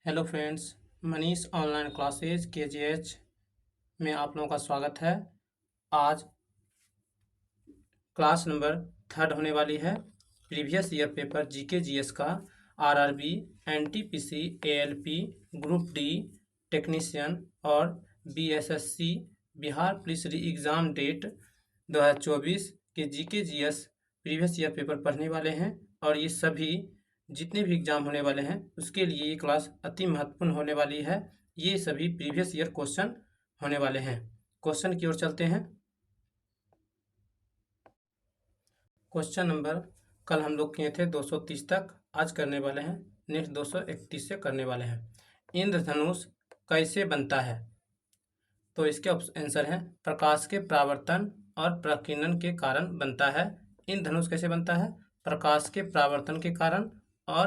Hello friends, Manish online classes KGH में आप लोगों का स्वागत है। आज क्लास नंबर 3 होने वाली है। Previous year paper GK GS का RRB, NTPC, ALP, group D, technician और BSSC Bihar police re exam date 2024 के GK GS previous year paper पढ़ने वाले हैं और ये सभी जितने भी एग्जाम होने वाले हैं उसके लिए ये क्लास अति महत्वपूर्ण होने वाली है। ये सभी प्रीवियस ईयर क्वेश्चन होने वाले हैं। क्वेश्चन की ओर चलते हैं। क्वेश्चन नंबर कल हम लोग किए थे 230 तक, आज करने वाले हैं नेक्स्ट 231 से करने वाले हैं। इंद्रधनुष कैसे बनता है? तो इसके आंसर है प्रकाश के परावर्तन और प्रकीर्णन के कारण बनता है। इंद्रधनुष कैसे बनता है? प्रकाश के परावर्तन के कारण और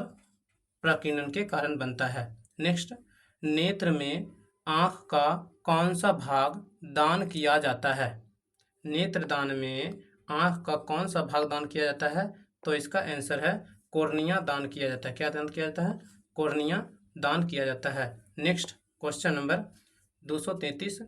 प्रकीर्णन के कारण बनता है। नेक्स्ट, नेत्र में आँख का कौन सा भाग दान किया जाता है? नेत्रदान में आँख का कौन सा भाग दान किया जाता है? तो इसका आंसर है कॉर्निया दान किया जाता है। क्या दान किया जाता है? कॉर्निया दान किया जाता है। नेक्स्ट क्वेश्चन नंबर 233,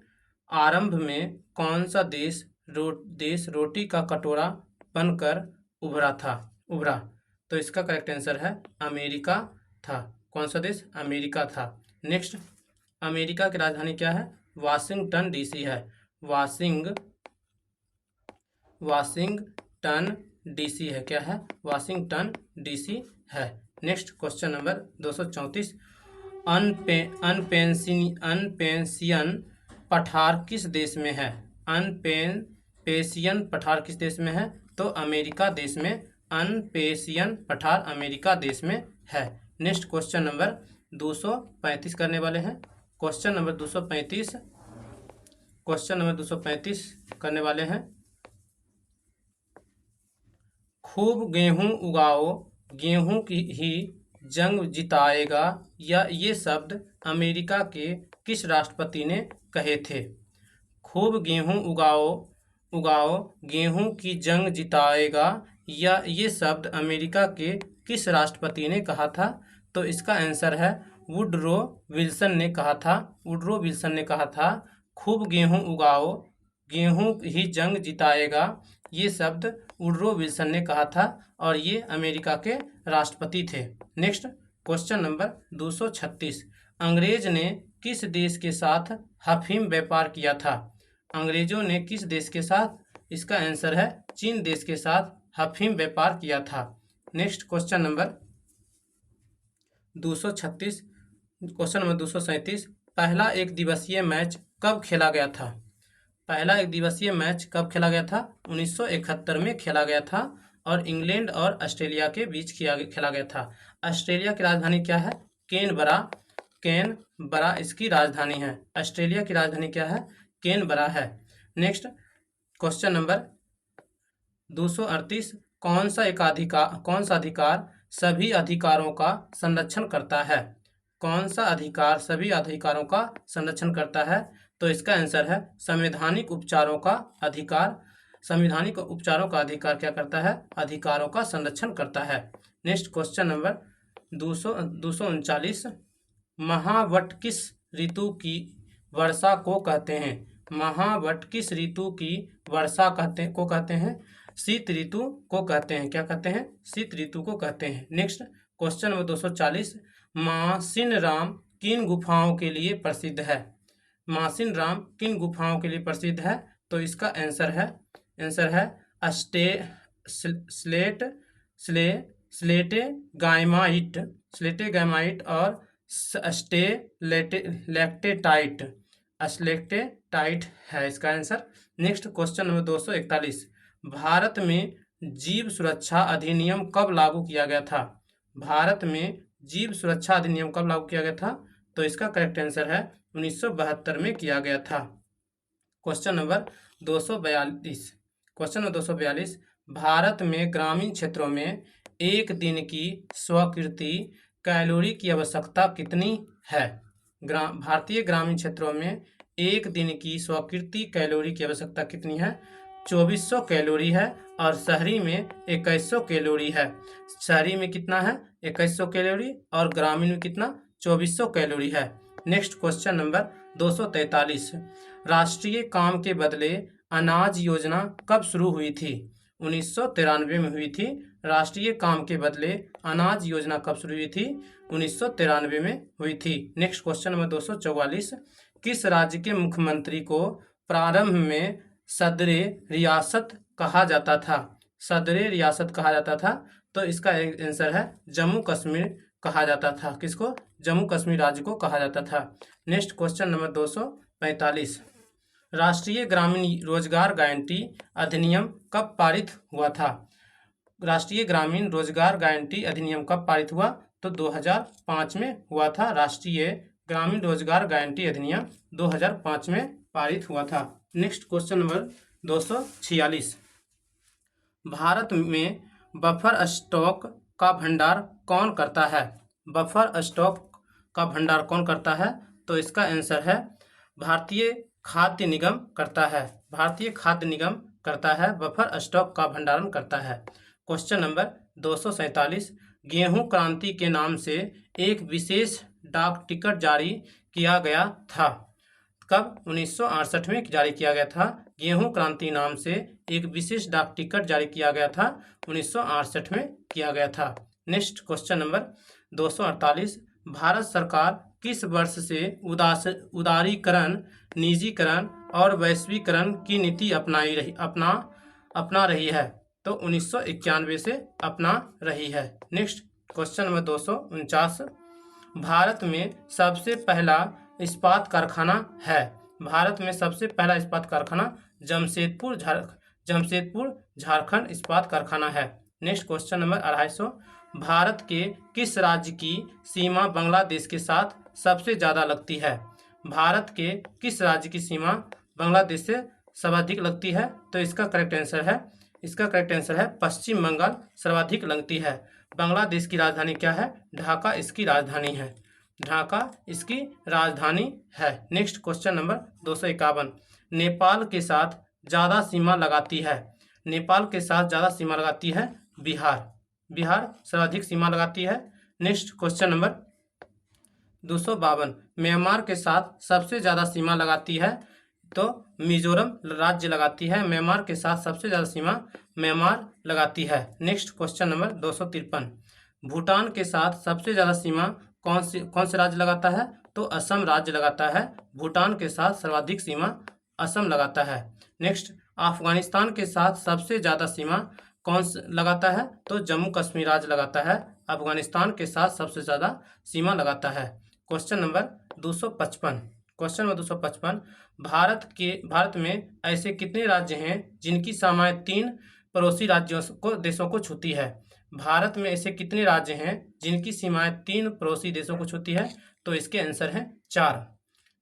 आरंभ में कौन सा देश रोटी का कटोरा बनकर उभरा? तो इसका करेक्ट आंसर है अमेरिका था। कौन सा देश? अमेरिका था। नेक्स्ट, अमेरिका की राजधानी क्या है? वाशिंगटन डीसी है। वाशिंगटन डीसी है। क्या है? वाशिंगटन डीसी है। नेक्स्ट क्वेश्चन नंबर 234, अनपेंशियन पठार किस देश में है? अनपेंशियन पठार किस देश में है? तो अमेरिका देश में अनपेशियन पठार अमेरिका देश में है। नेक्स्ट क्वेश्चन नंबर 235 करने वाले हैं। क्वेश्चन नंबर 235 करने वाले हैं। खूब गेहूं उगाओ, गेहूं की ही जंग जिताएगा, या ये शब्द अमेरिका के किस राष्ट्रपति ने कहे थे? खूब गेहूं उगाओ, गेहूं की जंग जिताएगा, या ये शब्द अमेरिका के किस राष्ट्रपति ने कहा था? तो इसका आंसर है वुडरो विल्सन ने कहा था। खूब गेहूं उगाओ, गेहूं ही जंग जिताएगा, ये शब्द वुडरो विल्सन ने कहा था और ये अमेरिका के राष्ट्रपति थे। नेक्स्ट क्वेश्चन नंबर 236, अंग्रेज ने किस देश के साथ अफीम व्यापार किया था? अंग्रेजों ने किस देश के साथ? इसका आंसर है चीन देश के साथ अफीम व्यापार किया था। नेक्स्ट क्वेश्चन नंबर 237, पहला एक दिवसीय मैच कब खेला गया था? पहला एक दिवसीय मैच कब खेला गया था? 1971 में खेला गया था और इंग्लैंड और ऑस्ट्रेलिया के बीच खेला गया था। ऑस्ट्रेलिया की राजधानी क्या है? कैनबरा इसकी राजधानी है। ऑस्ट्रेलिया की राजधानी क्या है? कैनबरा है। नेक्स्ट क्वेश्चन नंबर 238, कौन सा अधिकार सभी अधिकारों का संरक्षण करता है? कौन सा अधिकार सभी अधिकारों का संरक्षण करता है? तो इसका आंसर है संवैधानिक उपचारों का अधिकार। संवैधानिक उपचारों का अधिकार क्या करता है? अधिकारों का संरक्षण करता है। नेक्स्ट क्वेश्चन नंबर 239, महावट किस ऋतु की वर्षा को कहते हैं? महावट किस ऋतु की वर्षा को कहते हैं? शीत ऋतु को कहते हैं। क्या कहते हैं? शीत ऋतु को कहते हैं। नेक्स्ट क्वेश्चन नंबर 240, मासिन राम किन गुफाओं के लिए प्रसिद्ध है? मासिन राम किन गुफाओं के लिए प्रसिद्ध है? तो इसका आंसर है स्लेटे गाइमाइट और स्लेक्टेटाइट है इसका answer. Next question number 241, Bharat में जीव सुरक्षा अधिनियम कब लागू किया गया था? भारत में जीव सुरक्षा अधिनियम कब लागू किया गया था? तो इसका करेक्ट आंसर है 1972 में किया गया था। क्वेश्चन नंबर 242, भारत में ग्रामीण क्षेत्रों में एक दिन की स्वीकृति कैलोरी की आवश्यकता कितनी है? भारतीय ग्रामीण क्षेत्रों में एक दिन की स्वीकृति कैलोरी की आवश्यकता कितनी है? 2400 कैलोरी है और शहरी में 2100 कैलोरी है। शहरी में कितना है? 2100 कैलोरी और ग्रामीण में कितना? 2400 कैलोरी है। नेक्स्ट क्वेश्चन नंबर 243, राष्ट्रीय काम के बदले अनाज योजना कब शुरू हुई थी? 1993 में हुई थी। राष्ट्रीय काम के बदले अनाज योजना कब शुरू हुई थी? 1993 में हुई थी। नेक्स्ट क्वेश्चन नंबर 244, किस राज्य के मुख्यमंत्री को प्रारंभ में सदरे रियासत कहा जाता था? सदरे रियासत कहा जाता था, तो इसका आंसर है जम्मू कश्मीर कहा जाता था। किसको? जम्मू कश्मीर राज्य को कहा जाता था। नेक्स्ट क्वेश्चन नंबर 245, राष्ट्रीय ग्रामीण रोजगार गारंटी अधिनियम कब पारित हुआ था? राष्ट्रीय ग्रामीण रोजगार गारंटी अधिनियम कब पारित हुआ? तो 2005 में हुआ था। राष्ट्रीय ग्रामीण रोजगार गारंटी अधिनियम 2005 में पारित हुआ था। नेक्स्ट क्वेश्चन नंबर 246, भारत में बफर स्टॉक का भंडार कौन करता है? बफर स्टॉक का भंडार कौन करता है? तो इसका आंसर है भारतीय खाद्य निगम करता है। भारतीय खाद्य निगम करता है, बफर स्टॉक का भंडारण करता है। क्वेश्चन नंबर 247, गेहूं क्रांति के नाम से एक विशेष डाक टिकट जारी किया गया था। कब? 1968 में जारी किया गया था। गेहूं क्रांति नाम से एक विशेष डाक टिकट जारी किया गया था, 1968 में किया गया था। नेक्स्ट क्वेश्चन नंबर 248, भारत सरकार किस वर्ष से उदारीकरण, निजीकरण और वैश्वीकरण की नीति अपना रही है? तो 1991 से अपना रही है। नेक्स्ट क्वेश्चन नंबर 249, भारत में सबसे पहला इस्पात कारखाना है। भारत में सबसे पहला इस्पात कारखाना जमशेदपुर झारखंड इस्पात कारखाना है। नेक्स्ट क्वेश्चन नंबर 250, भारत के किस राज्य की सीमा बांग्लादेश के साथ सबसे ज़्यादा लगती है? भारत के किस राज्य की सीमा बांग्लादेश से सर्वाधिक लगती है? तो इसका करेक्ट आंसर है पश्चिम बंगाल सर्वाधिक लगती है। बांग्लादेश की राजधानी क्या है? ढाका इसकी राजधानी है। ढाका इसकी राजधानी है। नेक्स्ट क्वेश्चन नंबर 251, नेपाल के साथ ज़्यादा सीमा लगाती है। नेपाल के साथ ज़्यादा सीमा लगाती है बिहार सर्वाधिक सीमा लगाती है। नेक्स्ट क्वेश्चन नंबर 252, म्यांमार के साथ सबसे ज़्यादा सीमा लगाती है, तो मिजोरम राज्य लगाती है। म्यांमार के साथ सबसे ज़्यादा सीमा म्यांमार लगाती है। नेक्स्ट क्वेश्चन नंबर 253, भूटान के साथ सबसे ज़्यादा सीमा कौन से राज्य लगाता है? तो असम राज्य लगाता है। भूटान के साथ सर्वाधिक सीमा असम लगाता है। नेक्स्ट, अफगानिस्तान के साथ सबसे ज़्यादा सीमा कौन लगाता है? तो जम्मू कश्मीर राज्य लगाता है। अफगानिस्तान के साथ सबसे ज़्यादा सीमा लगाता है। क्वेश्चन नंबर 255, भारत में ऐसे कितने राज्य हैं जिनकी सीमाएं 3 पड़ोसी देशों को छूती है? भारत में ऐसे कितने राज्य हैं जिनकी सीमाएं 3 पड़ोसी देशों को छूती है? तो इसके आंसर हैं 4।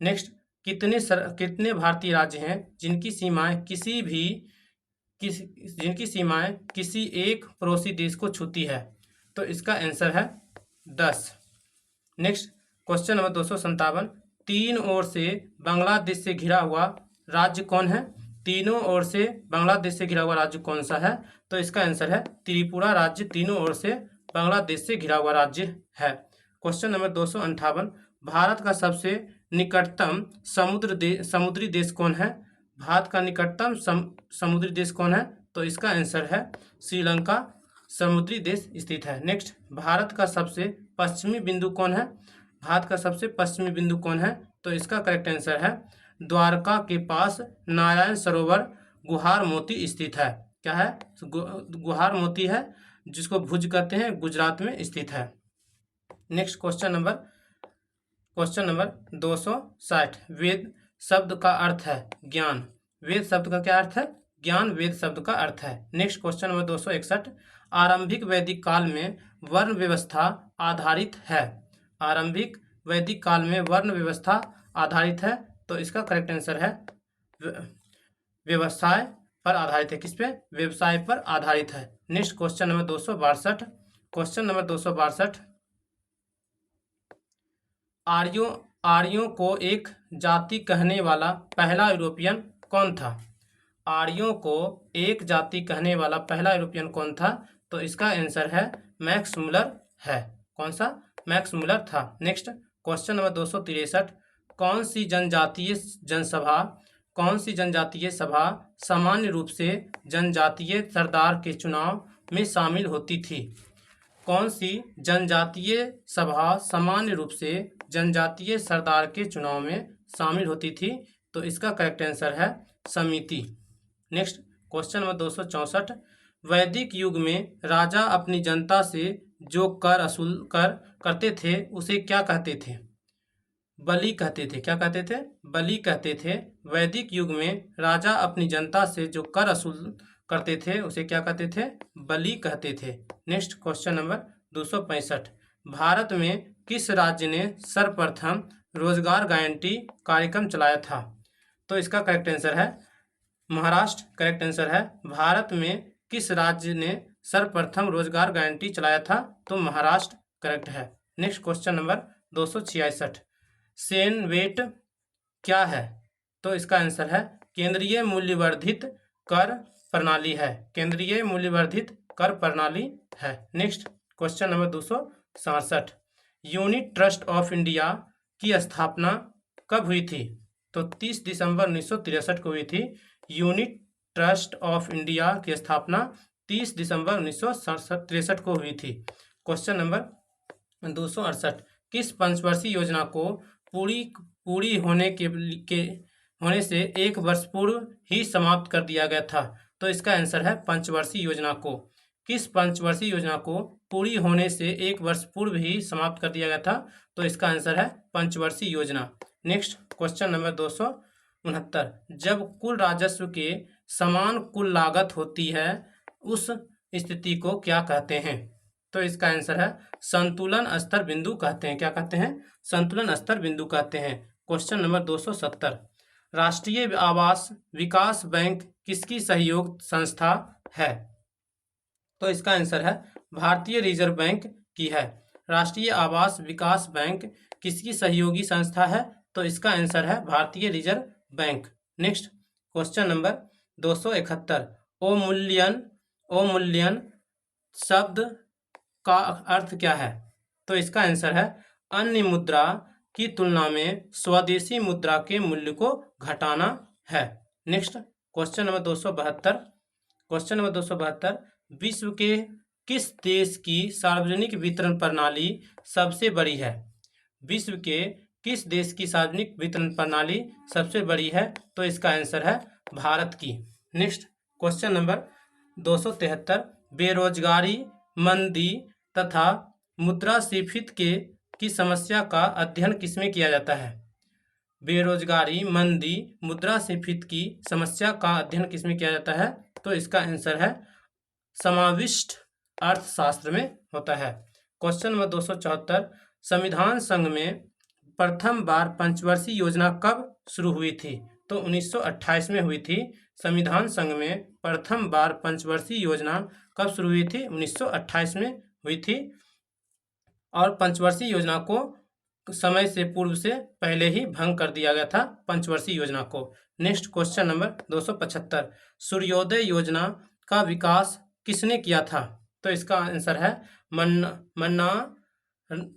नेक्स्ट, कितने भारतीय राज्य हैं जिनकी सीमाएं किसी एक पड़ोसी देश को छूती है? तो इसका आंसर है 10। नेक्स्ट क्वेश्चन नंबर 257, 3 ओर से बांग्लादेश से घिरा हुआ राज्य कौन है? तीनों ओर से बांग्लादेश से घिरा हुआ राज्य कौन सा है? तो इसका आंसर है त्रिपुरा राज्य तीनों ओर से बांग्लादेश से घिरा हुआ राज्य है। क्वेश्चन नंबर 258, भारत का सबसे निकटतम समुद्री देश कौन है? भारत का निकटतम समुद्री देश कौन है? तो इसका आंसर है श्रीलंका समुद्री देश स्थित है। नेक्स्ट, भारत का सबसे पश्चिमी बिंदु कौन है? भारत का सबसे पश्चिमी बिंदु कौन है? तो इसका करेक्ट आंसर है द्वारका के पास नारायण सरोवर गुहार मोती स्थित है। क्या है? गुहार मोती है, जिसको भुज कहते हैं, गुजरात में स्थित है। नेक्स्ट क्वेश्चन नंबर 260, वेद शब्द का अर्थ है ज्ञान। वेद शब्द का क्या अर्थ है? ज्ञान वेद शब्द का अर्थ है। नेक्स्ट क्वेश्चन नंबर 261, आरंभिक वैदिक काल में वर्ण व्यवस्था आधारित है। आरंभिक वैदिक काल में वर्ण व्यवस्था आधारित है, तो इसका करेक्ट आंसर है व्यवसाय पर आधारित है। किस पे? व्यवसाय पर आधारित है। नेक्स्ट क्वेश्चन नंबर 262, आर्यों को एक जाति कहने वाला पहला यूरोपियन कौन था? आर्यों को एक जाति कहने वाला पहला यूरोपियन कौन था? तो इसका आंसर है मैक्स मुलर है। कौन सा? मैक्स मुलर था। नेक्स्ट, क्वेश्चन नंबर 263, कौन सी जनजातीय सभा सामान्य रूप से जनजातीय सरदार के चुनाव में शामिल होती थी? कौन सी जनजातीय सभा सामान्य रूप से जनजातीय सरदार के चुनाव में शामिल होती थी? तो इसका करेक्ट आंसर है समिति। नेक्स्ट क्वेश्चन नंबर 264, वैदिक युग में राजा अपनी जनता से जो कर करते थे उसे क्या कहते थे? बलि कहते थे। क्या कहते थे? बलि कहते थे। वैदिक युग में राजा अपनी जनता से जो कर वसूल करते थे उसे क्या कहते थे? बलि कहते थे। नेक्स्ट क्वेश्चन नंबर 265, भारत में किस राज्य ने सर्वप्रथम रोजगार गारंटी कार्यक्रम चलाया था? तो इसका करेक्ट आंसर है महाराष्ट्र। करेक्ट आंसर है भारत में किस राज्य ने सर्वप्रथम रोजगार गारंटी चलाया था? तो महाराष्ट्र करेक्ट है। नेक्स्ट क्वेश्चन नंबर 266, सेनवेट क्या है? तो इसका आंसर है केंद्रीय मूल्यवर्धित कर प्रणाली है। केंद्रीय मूल्यवर्धित कर प्रणाली है। Next question number 267, unit trust of India की स्थापना कब हुई थी? तो 30 दिसंबर 1963 को हुई थी। यूनिट ट्रस्ट ऑफ इंडिया की स्थापना 30 दिसंबर 1963 को हुई थी। क्वेश्चन नंबर 268, किस पंचवर्षीय योजना को पूरी होने से एक वर्ष पूर्व ही समाप्त कर दिया गया था? तो इसका आंसर है पंचवर्षीय योजना को। किस पंचवर्षीय योजना को पूरी होने से एक वर्ष पूर्व ही समाप्त कर दिया गया था? तो इसका आंसर है पंचवर्षीय योजना। नेक्स्ट क्वेश्चन नंबर 269, जब कुल राजस्व के समान कुल लागत होती है उस स्थिति को क्या कहते हैं? तो इसका आंसर है संतुलन स्तर बिंदु कहते हैं। क्या कहते हैं? संतुलन स्तर बिंदु कहते हैं। क्वेश्चन नंबर 270, राष्ट्रीय आवास विकास बैंक किसकी सहयोग संस्था है? तो इसका आंसर है भारतीय रिजर्व बैंक की है। राष्ट्रीय आवास विकास बैंक किसकी सहयोगी संस्था है? तो इसका आंसर है भारतीय reserve bank. Next question number 271, अवमूल्यन शब्द का अर्थ क्या है? तो इसका आंसर है अन्य मुद्रा की तुलना में स्वदेशी मुद्रा के मूल्य को घटाना है। नेक्स्ट क्वेश्चन नंबर 272, विश्व के किस देश की सार्वजनिक वितरण प्रणाली सबसे बड़ी है? विश्व के किस देश की सार्वजनिक वितरण प्रणाली सबसे बड़ी है? तो इसका आंसर है भारत की। नेक्स्ट क्वेश्चन नंबर 273, बेरोजगारी, मंदी तथा मुद्रास्फीति की समस्या का अध्ययन किसमें किया जाता है? बेरोजगारी, मंदी, मुद्रास्फीति की समस्या का अध्ययन किसमें किया जाता है? तो इसका आंसर है समाविष्ट अर्थशास्त्र में होता है। क्वेश्चन नंबर 274, संविधान संघ में प्रथम बार पंचवर्षीय योजना कब शुरू हुई थी? तो 1928 में हुई थी। संविधान संघ में प्रथम बार पंचवर्षीय योजना कब शुरू हुई थी? 1928 में हुई थी। और पंचवर्षीय योजना को समय से पूर्व से पहले ही भंग कर दिया गया था पंचवर्षीय योजना को। नेक्स्ट क्वेश्चन नंबर 275, सूर्योदय योजना का विकास किसने किया था? तो इसका आंसर है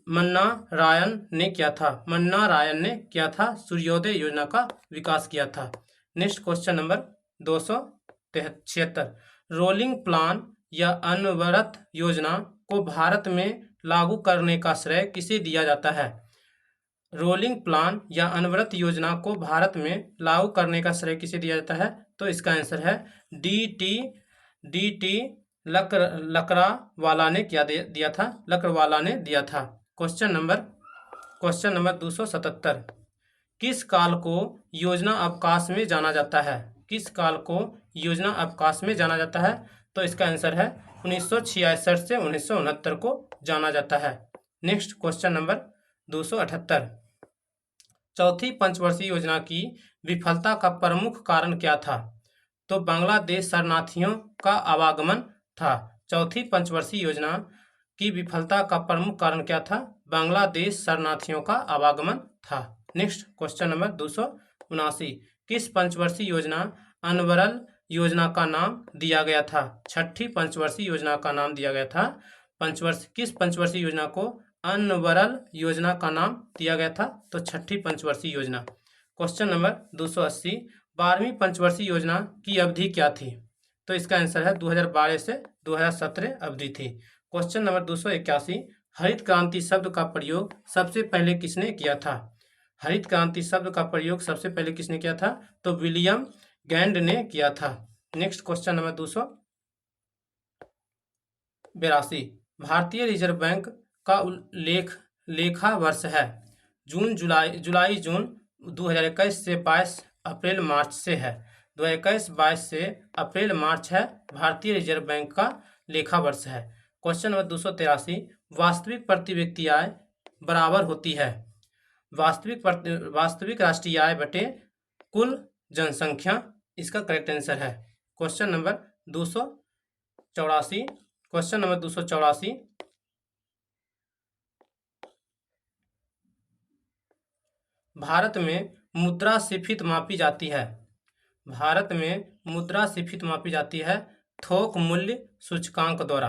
मन्ना रायन ने किया था। मन्ना रायन ने किया था, सूर्योदय योजना का विकास किया था। Next question number 276, rolling plan या अनवरत योजना को भारत में लागू करने का श्रेय किसे दिया जाता है? रोलिंग प्लान या अनवरत योजना को भारत में लागू करने का श्रेय किसे दिया जाता है? तो इसका आंसर है डी.टी. लकड़वाला ने दिया था। लकड़वाला ने दिया था। क्वेश्चन नंबर 277, किस काल को योजना अवकाश में जाना जाता है? किस काल को योजना अवकाश में जाना जाता है? तो इसका आंसर है 1966 से 1969 को जाना जाता है। नेक्स्ट क्वेश्चन नंबर 278, चौथी पंचवर्षीय योजना की विफलता का प्रमुख कारण क्या था? तो बांग्लादेश शरणार्थियों का आवागमन था। चौथी पंचवर्षीय योजना की विफलता का प्रमुख कारण क्या था? बांग्लादेश शरणार्थियों का आवागमन था। नेक्स्ट क्वेश्चन नंबर 279, किस पंचवर्षीय योजना अनवरल योजना का नाम दिया गया था? छठी पंचवर्षीय योजना का नाम दिया गया था। किस पंचवर्षीय योजना को अनवरल योजना का नाम दिया गया था? तो छठी पंचवर्षीय योजना। क्वेश्चन नंबर 280, 12वीं पंचवर्षीय योजना की अवधि क्या थी? तो इसका आंसर है 2012 से 2017 अवधि थी। क्वेश्चन नंबर 281, हरित क्रांति शब्द का प्रयोग सबसे पहले किसने किया था? हरित क्रांति शब्द का प्रयोग सबसे पहले किसने किया था? तो विलियम गैंड ने किया था। नेक्स्ट क्वेश्चन नंबर 282, भारतीय रिजर्व बैंक का लेखा वर्ष है? जुलाई जून 2021 से 22 अप्रैल मार्च से है। 2021-22 से अप्रैल मार्च है, भारतीय रिजर्व बैंक का लेखा वर्ष है। क्वेश्चन नंबर 283, वास्तविक प्रति व्यक्ति आय बराबर होती है? वास्तविक राष्ट्रीय आय बटे कुल जनसंख्या, इसका करेक्ट आंसर है question number 284। Question number 284, Bharat में मुद्रास्फीति मापी जाती है? भारत में मुद्रास्फीति मापी जाती है थोक मूल्य सूचकांक द्वारा।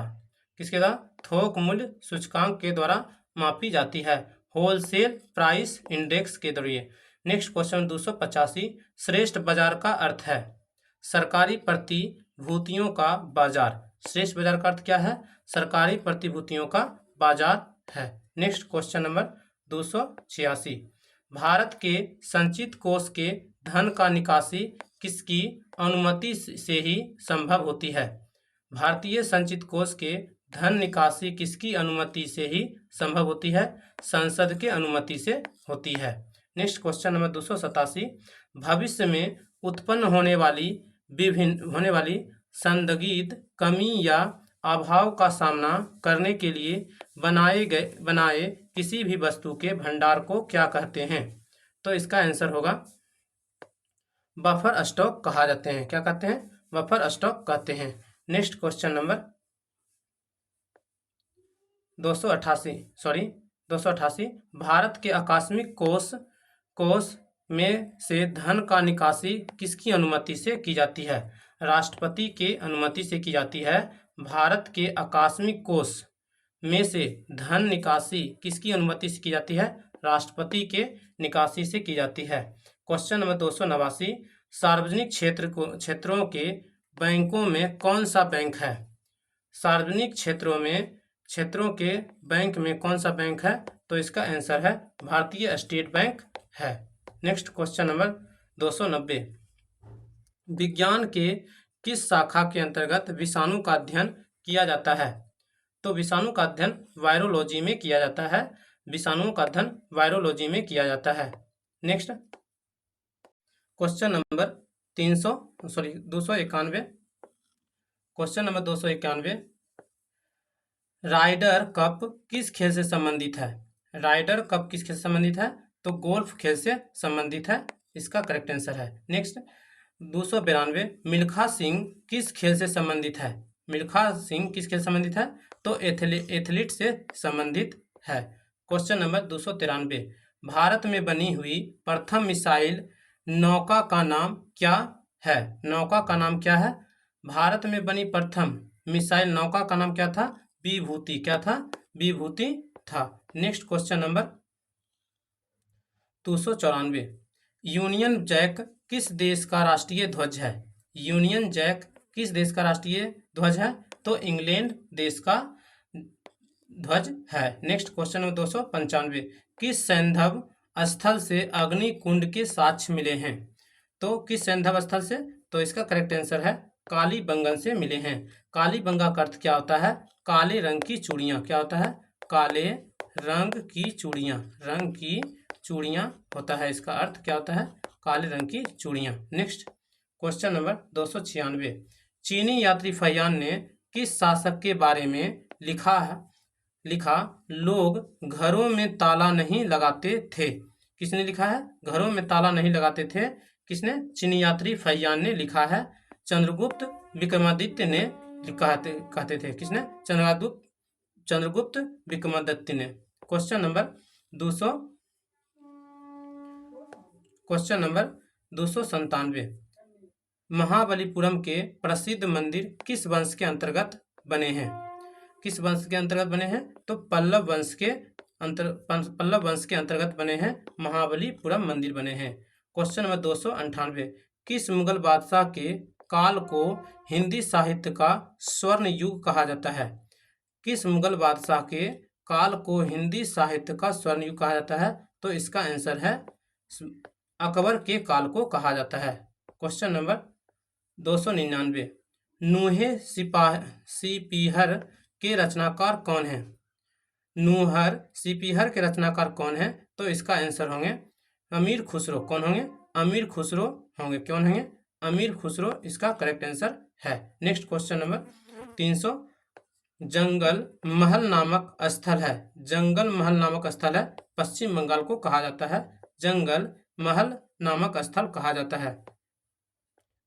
किसके द्वारा? थोक मूल्य सूचकांक के द्वारा मापी जाती है, होलसेल प्राइस इंडेक्स के जरिए। नेक्स्ट क्वेश्चन 285, श्रेष्ठ बाजार का अर्थ है? सरकारी प्रतिभूतियों का बाजार। श्रेष्ठ बाजार का अर्थ क्या है? सरकारी प्रतिभूतियों का बाजार है। नेक्स्ट क्वेश्चन नंबर 286, भारत के संचित कोष के धन का निकासी किसकी अनुमति से ही संभव होती है? भारतीय संचित कोष के धन निकासी किसकी अनुमति से ही संभव होती है? संसद के अनुमति से होती है। नेक्स्ट क्वेश्चन नंबर 287, भविष्य में उत्पन्न होने वाली संदिग्ध कमी या अभाव का सामना करने के लिए बनाए किसी भी वस्तु के भंडार को क्या कहते हैं? तो इसका आंसर होगा बफर स्टॉक कहा जाते हैं। क्या कहते हैं? बफर स्टॉक कहते हैं। नेक्स्ट क्वेश्चन नंबर 288, भारत के आकस्मिक कोष में से धन का निकासी किसकी अनुमति से की जाती है? राष्ट्रपति के अनुमति से की जाती है। भारत के आकस्मिक कोष में से धन निकासी किसकी अनुमति से की जाती है? राष्ट्रपति के निकासी से की जाती है। क्वेश्चन नंबर 289, सार्वजनिक क्षेत्रों के बैंकों में कौन सा बैंक है? सार्वजनिक क्षेत्रों के बैंक में कौन सा बैंक है? तो इसका आंसर है भारतीय स्टेट बैंक है। नेक्स्ट क्वेश्चन नंबर 290, विज्ञान के किस शाखा के अंतर्गत विषाणु का अध्ययन किया जाता है? तो विषाणु का अध्ययन वायरोलॉजी में किया जाता है। विषाणुओं का अध्ययन वायरोलॉजी में किया जाता है। Next question number 291, question number 291, Ryder cup किस खेल से संबंधित है? राइडर कप किस खेल से संबंधित है? तो गोल्फ खेल से संबंधित है, इसका करेक्ट आंसर है। नेक्स्ट 292, मिल्खा सिंह किस खेल से संबंधित है? मिल्खा सिंह किस खेल से संबंधित है? तो एथलीट से संबंधित है। क्वेश्चन नंबर 293, भारत में बनी हुई प्रथम मिसाइल नौका का नाम क्या है? नौका का नाम क्या है? भारत में बनी प्रथम मिसाइल नौका का नाम क्या था? विभूति। क्या था? विभूति था। Next question number 294, Union Jack किस देश का राष्ट्रीय ध्वज है? यूनियन जैक किस देश का राष्ट्रीय ध्वज है? तो इंग्लैंड देश का ध्वज है। नेक्स्ट क्वेश्चन नंबर 295, किस सैंधव स्थल से अग्नि कुंड के साक्ष्य मिले हैं? तो किस सैंधव स्थल से? तो इसका करेक्ट आंसर है कालीबंगन से मिले हैं। कालीबंगा का अर्थ क्या होता है? काले रंग की चूड़ियाँ। क्या होता है? काले रंग की चूड़ियाँ। रंग की चूड़ियाँ होता है, इसका अर्थ क्या होता है? काले रंग की चूड़ियाँ। नेक्स्ट क्वेश्चन नंबर 296, चीनी यात्री फहियान ने किस शासक के बारे में लिखा लोग घरों में ताला नहीं लगाते थे? किसने लिखा है? घरों में ताला नहीं लगाते थे। किसने? चीनी यात्री फहियान ने लिखा है। चंद्रगुप्त विक्रमादित्य ने कहते थे। किसने? चंद्रगुप्त विक्रमादित्य ने। क्वेश्चन नंबर 297, महाबलीपुरम के प्रसिद्ध मंदिर किस वंश के अंतर्गत बने हैं? किस वंश के अंतर्गत बने हैं? तो पल्लव वंश के पल्लव वंश के अंतर्गत बने हैं, महाबलीपुरम मंदिर बने हैं। क्वेश्चन नंबर 298, किस मुगल बादशाह के काल को हिंदी साहित्य का स्वर्ण युग कहा जाता है? किस मुगल बादशाह के काल को हिंदी साहित्य का स्वर्ण युग कहा जाता है? तो इसका आंसर है अकबर के काल को कहा जाता है। क्वेश्चन नंबर 299, नूहे सिपीहर के रचनाकार कौन है? नूहर सिपीहर के रचनाकार कौन है? तो इसका आंसर होंगे अमीर खुसरो। कौन होंगे? अमीर खुसरो होंगे। कौन होंगे? अमीर खुसरो इसका करेक्ट आंसर है। नेक्स्ट क्वेश्चन नंबर 300, जंगल महल नामक स्थल है, जंगल महल नामक स्थल है पश्चिम बंगाल को कहा जाता है, जंगल महल नामक स्थल कहा जाता है।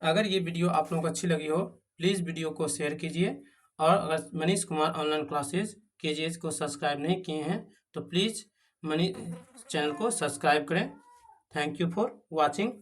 अगर ये वीडियो आप लोगों को अच्छी लगी हो, प्लीज़ वीडियो को शेयर कीजिए, और अगर Manish Kumar online classes KGS को सब्सक्राइब नहीं किए हैं तो प्लीज़ चैनल को सब्सक्राइब करें। Thank you for watching.